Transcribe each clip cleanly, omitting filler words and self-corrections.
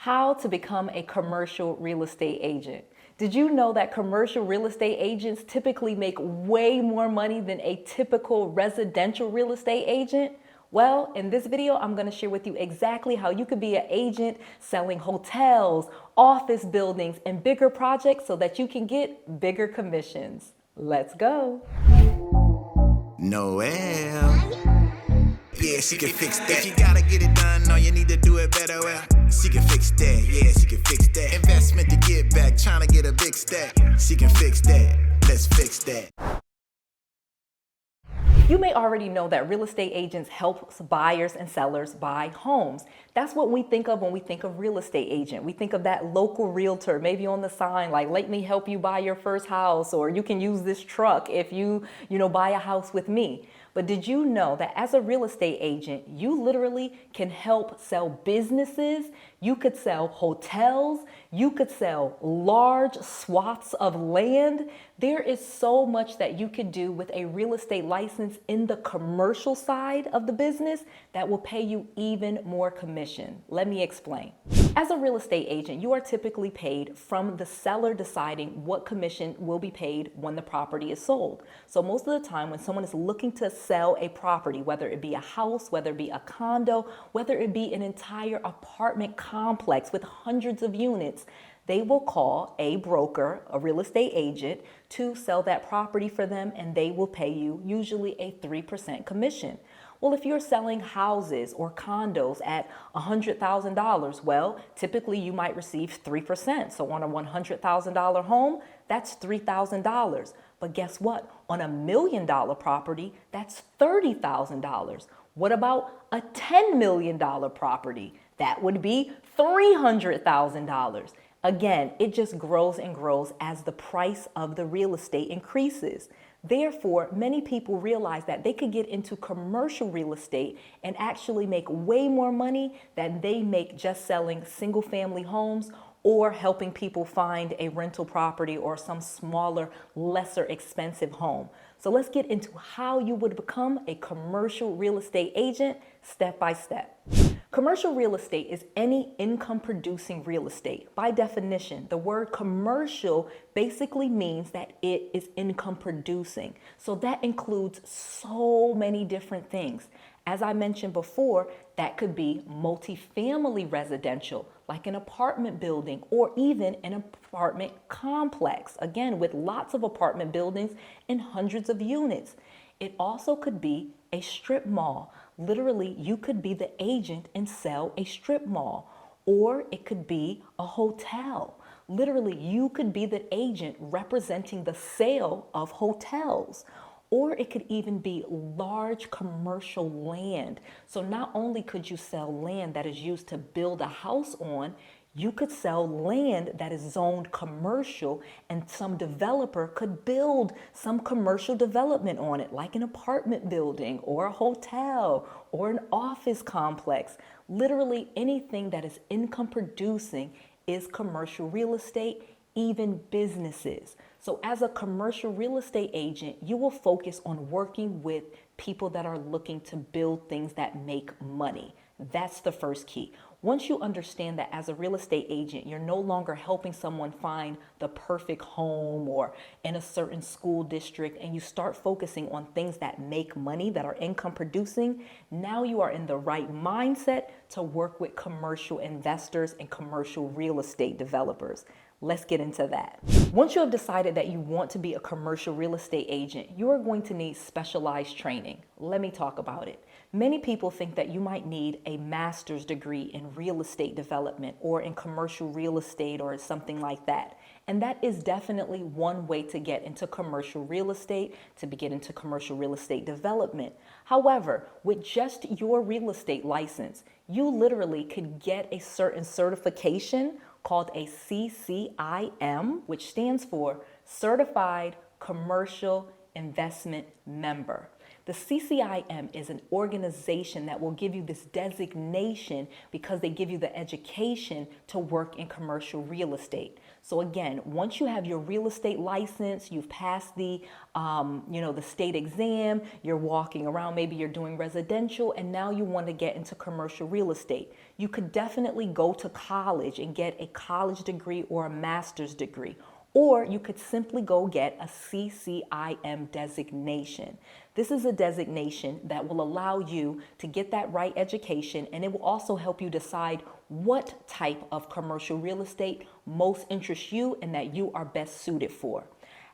How to become a commercial real estate agent. Did you know that commercial real estate agents typically make way more money than a typical residential real estate agent? Well, in this video, I'm going to share with you exactly how you could be an agent selling hotels, office buildings, and bigger projects so that you can get bigger commissions. Let's go. Noel. Yeah, she can fix that. If you gotta get it done, all you need to do it better. Well, she can fix that. Yeah, she can fix that. Investment to get back, trying to get a big stack. She can fix that. Let's fix that. You may already know that real estate agents help buyers and sellers buy homes. That's what we think of when we think of real estate agent. We think of that local realtor, maybe on the sign, like, let me help you buy your first house, or you can use this truck if you buy a house with me. But did you know that as a real estate agent, you literally can help sell businesses, you could sell hotels, you could sell large swaths of land. There is so much that you could do with a real estate license in the commercial side of the business that will pay you even more commission. Let me explain. As a real estate agent, you are typically paid from the seller deciding what commission will be paid when the property is sold. So most of the time when someone is looking to sell a property, whether it be a house, whether it be a condo, whether it be an entire apartment complex with hundreds of units, they will call a broker, a real estate agent, to sell that property for them, and they will pay you usually a 3% commission. Well, if you're selling houses or condos at $100,000, well, typically you might receive 3%. So on a $100,000 home, that's $3,000. But guess what? On $1 million property, that's $30,000. What about a $10 million property? That would be $300,000. Again, it just grows and grows as the price of the real estate increases. Therefore, many people realize that they could get into commercial real estate and actually make way more money than they make just selling single family homes or helping people find a rental property or some smaller, lesser expensive home. So let's get into how you would become a commercial real estate agent step by step. Commercial real estate is any income-producing real estate. By definition, the word commercial basically means that it is income-producing. So that includes so many different things. As I mentioned before, that could be multifamily residential, like an apartment building or even an apartment complex, again, with lots of apartment buildings and hundreds of units. It also could be a strip mall. Literally, you could be the agent and sell a strip mall, or it could be a hotel. Literally, you could be the agent representing the sale of hotels, or it could even be large commercial land. So not only could you sell land that is used to build a house on, you could sell land that is zoned commercial, and some developer could build some commercial development on it, like an apartment building or a hotel or an office complex. Literally anything that is income producing is commercial real estate, even businesses. So as a commercial real estate agent, you will focus on working with people that are looking to build things that make money. That's the first key. Once you understand that as a real estate agent, you're no longer helping someone find the perfect home or in a certain school district, and you start focusing on things that make money, that are income producing, now you are in the right mindset to work with commercial investors and commercial real estate developers. Let's get into that. Once you have decided that you want to be a commercial real estate agent, you are going to need specialized training. Let me talk about it. Many people think that you might need a master's degree in real estate development or in commercial real estate or something like that. And that is definitely one way to get into commercial real estate, to get into commercial real estate development. However, with just your real estate license, you literally could get a certain certification called a CCM, which stands for Certified Commercial Investment Member. The 𝗚𝗂𝐼𝐸 is an organization that will give you this designation because they give you the education to work in commercial real estate. So again, once you have your real estate license, you've passed the state exam, you're walking around, maybe you're doing residential, and now you want to get into commercial real estate. You could definitely go to college and get a college degree or a master's degree. Or you could simply go get a 𝗚𝗂𝐼𝐸 designation. This is a designation that will allow you to get that right education, and it will also help you decide what type of commercial real estate most interests you and that you are best suited for.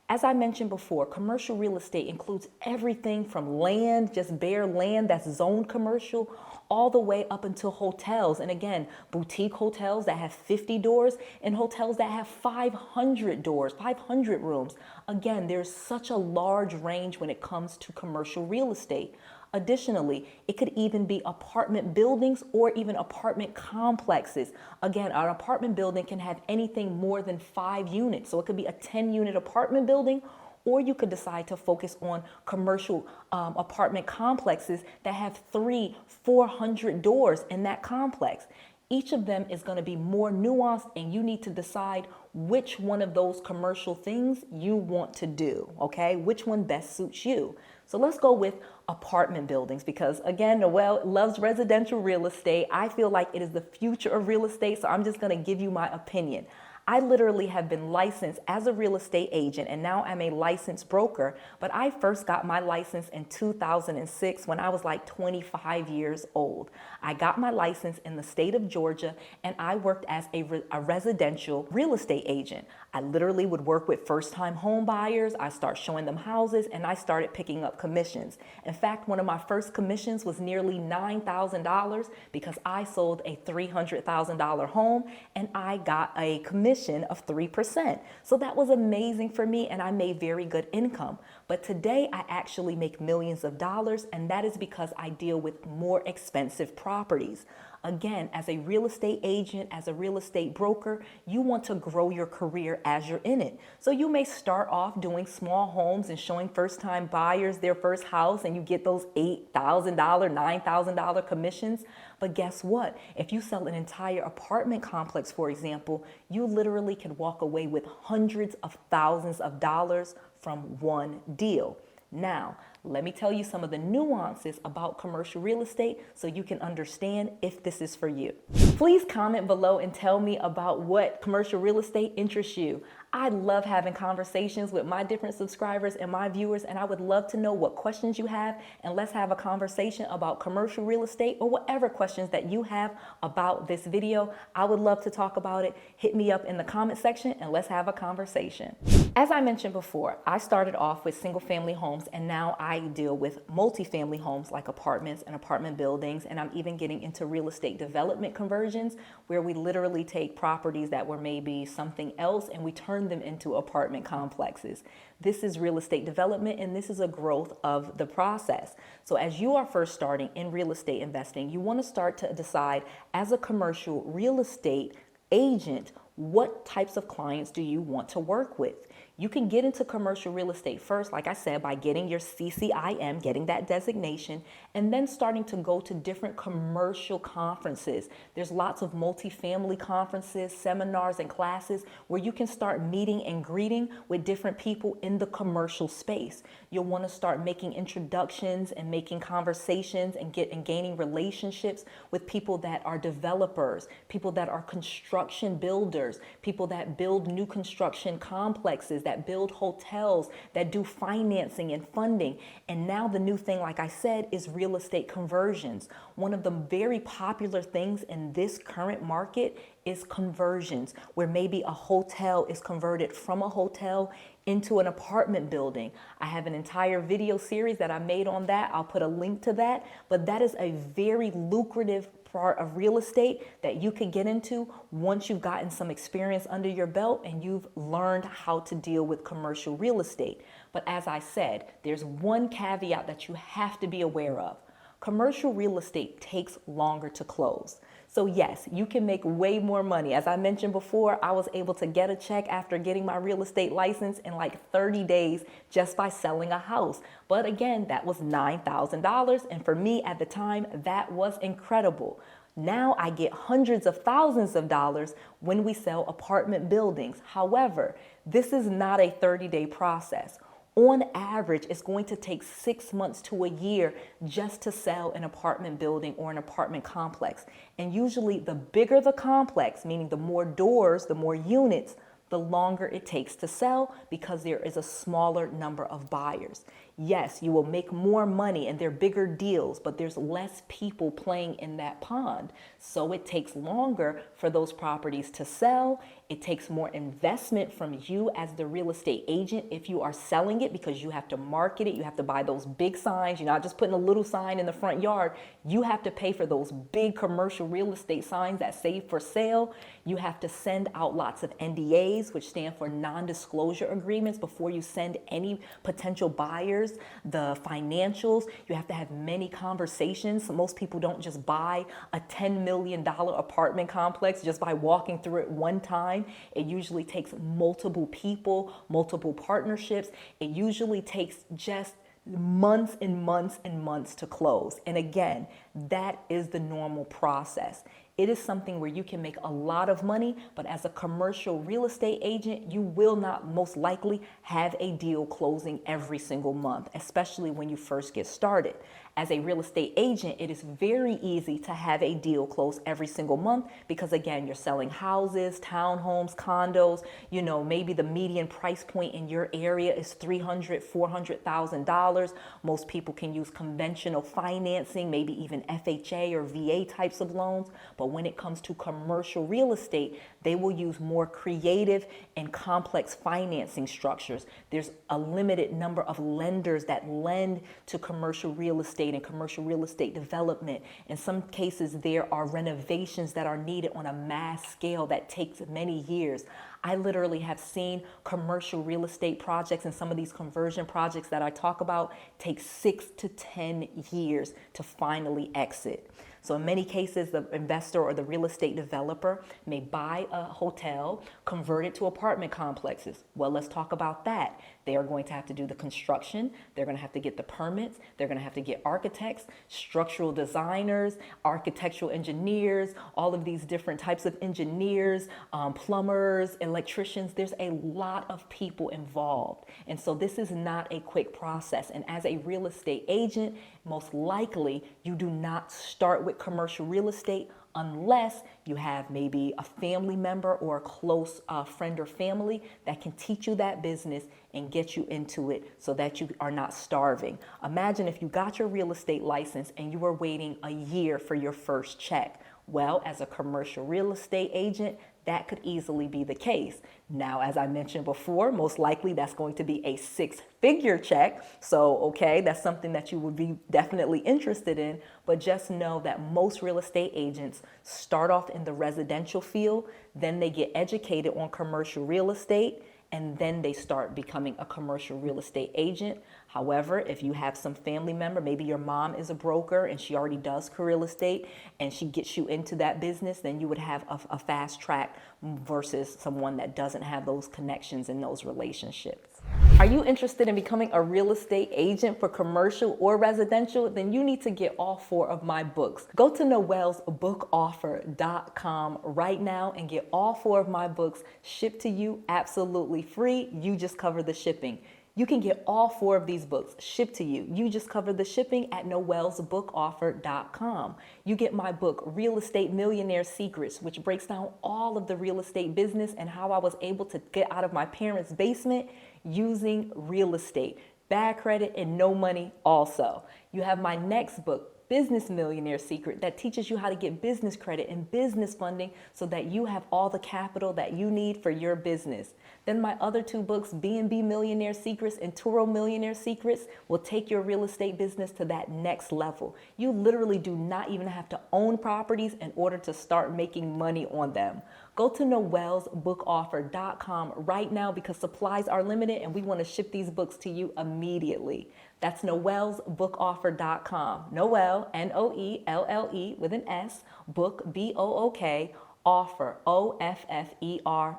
As I mentioned before, commercial real estate includes everything from land, just bare land that's zoned commercial, all the way up until hotels. And again, boutique hotels that have 50 doors and hotels that have 500 doors, 500 rooms. Again, there's such a large range when it comes to commercial real estate. Additionally, it could even be apartment buildings or even apartment complexes. Again, an apartment building can have anything more than 5 units. So it could be a 10-unit apartment building, or you could decide to focus on commercial apartment complexes that have 300-400 doors in that complex. Each of them is going to be more nuanced, and you need to decide which one of those commercial things you want to do, okay? Which one best suits you. So let's go with apartment buildings because, again, Noelle loves residential real estate. I feel like it is the future of real estate, so I'm just going to give you my opinion. I literally have been licensed as a real estate agent, and now I'm a licensed broker, but I first got my license in 2006 when I was like 25 years old. I got my license in the state of Georgia, and I worked as a residential real estate agent. I literally would work with first-time home buyers. I start showing them houses, and I started picking up commissions. In fact, one of my first commissions was nearly $9,000 because I sold a $300,000 home, and I got a commission of 3%. So that was amazing for me, and I made very good income. But today I actually make millions of dollars, and that is because I deal with more expensive properties. Again, as a real estate agent, as a real estate broker, you want to grow your career as you're in it. So you may start off doing small homes and showing first-time buyers their first house, and you get those $8,000, $9,000 commissions. But guess what? If you sell an entire apartment complex, for example, you literally can walk away with hundreds of thousands of dollars from one deal. Now, let me tell you some of the nuances about commercial real estate so you can understand if this is for you. Please comment below and tell me about what commercial real estate interests you. I love having conversations with my different subscribers and my viewers, and I would love to know what questions you have, and let's have a conversation about commercial real estate or whatever questions that you have about this video. I would love to talk about it. Hit me up in the comment section and let's have a conversation. As I mentioned before, I started off with single family homes, and now I deal with multifamily homes like apartments and apartment buildings, and I'm even getting into real estate development conversions where we literally take properties that were maybe something else and we turn them into apartment complexes. This is real estate development, and this is a growth of the process. So as you are first starting in real estate investing, you want to start to decide as a commercial real estate agent, what types of clients do you want to work with? You can get into commercial real estate first, like I said, by getting your 𝗚𝗂𝐼𝐸, getting that designation, and then starting to go to different commercial conferences. There's lots of multifamily conferences, seminars, and classes where you can start meeting and greeting with different people in the commercial space. You'll want to start making introductions and making conversations and gaining relationships with people that are developers, people that are construction builders, people that build new construction complexes, that build hotels, that do financing and funding. And now the new thing, like I said, is real estate conversions. One of the very popular things in this current market is conversions, where maybe a hotel is converted from a hotel into an apartment building. I have an entire video series that I made on that. I'll put a link to that, but that is a very lucrative part of real estate that you could get into once you've gotten some experience under your belt and you've learned how to deal with commercial real estate. But as I said, there's one caveat that you have to be aware of. Commercial real estate takes longer to close. So yes, you can make way more money. As I mentioned before, I was able to get a check after getting my real estate license in like 30 days just by selling a house. But again, that was $9,000. And for me at the time, that was incredible. Now I get hundreds of thousands of dollars when we sell apartment buildings. However, this is not a 30-day process. On average, it's going to take 6 months to a year just to sell an apartment building or an apartment complex. And usually the bigger the complex, meaning the more doors, the more units, the longer it takes to sell because there is a smaller number of buyers. Yes, you will make more money and they're bigger deals, but there's less people playing in that pond. So it takes longer for those properties to sell. It takes more investment from you as the real estate agent if you are selling it, because you have to market it. You have to buy those big signs. You're not just putting a little sign in the front yard. You have to pay for those big commercial real estate signs that say for sale. You have to send out lots of NDAs, which stand for non-disclosure agreements, before you send any potential buyers the financials. You have to have many conversations. Most people don't just buy a $10 million apartment complex just by walking through it one time. It usually takes multiple people, multiple partnerships. It usually takes just months and months and months to close. And again, that is the normal process. It is something where you can make a lot of money, but as a commercial real estate agent, you will not most likely have a deal closing every single month, especially when you first get started. As a real estate agent, it is very easy to have a deal close every single month because, again, you're selling houses, townhomes, condos. You know, maybe the median price point in your area is $300,000, $400,000. Most people can use conventional financing, maybe even FHA or VA types of loans. But when it comes to commercial real estate, they will use more creative and complex financing structures. There's a limited number of lenders that lend to commercial real estate and commercial real estate development. In some cases, there are renovations that are needed on a mass scale that takes many years. I literally have seen commercial real estate projects and some of these conversion projects that I talk about take 6 to 10 years to finally exit. So in many cases, the investor or the real estate developer may buy a hotel, convert it to apartment complexes. Well, let's talk about that. They are going to have to do the construction. They're going to have to get the permits. They're going to have to get architects, structural designers, architectural engineers, all of these different types of engineers, plumbers, electricians. There's a lot of people involved. And so this is not a quick process. And as a real estate agent, most likely you do not start with commercial real estate unless you have maybe a family member or a close friend or family that can teach you that business and get you into it so that you are not starving. Imagine if you got your real estate license and you were waiting a year for your first check. Well, as a commercial real estate agent, that could easily be the case. Now, as I mentioned before, most likely that's going to be a 6-figure check. So, okay, that's something that you would be definitely interested in. But just know that most real estate agents start off in the residential field, then they get educated on commercial real estate, and then they start becoming a commercial real estate agent. However, if you have some family member, maybe your mom is a broker and she already does real estate and she gets you into that business, then you would have a fast track versus someone that doesn't have those connections and those relationships. Are you interested in becoming a real estate agent for commercial or residential? Then you need to get all 4 of my books. Go to noellsbookoffer.com right now and get all 4 of my books shipped to you absolutely free. You just cover the shipping. You can get all 4 of these books shipped to you. You just cover the shipping at noellsbookoffer.com. You get my book, Real Estate Millionaire Secrets, which breaks down all of the real estate business and how I was able to get out of my parents' basement using real estate. Bad credit and no money also. You have my next book, Business Millionaire Secret, that teaches you how to get business credit and business funding so that you have all the capital that you need for your business. Then my other 2 books, B&B Millionaire Secrets and Turo Millionaire Secrets, will take your real estate business to that next level. You literally do not even have to own properties in order to start making money on them. Go to noellsbookoffer.com right now because supplies are limited and we want to ship these books to you immediately. That's noellsbookoffer.com. Noelle, Noelle with an S, book, BOOK, offer, OFFER.com.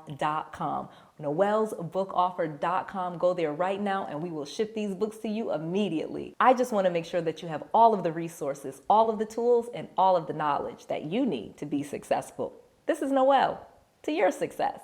noellsbookoffer.com. Go there right now and we will ship these books to you immediately. I just want to make sure that you have all of the resources, all of the tools, and all of the knowledge that you need to be successful. This is Noelle, to your success.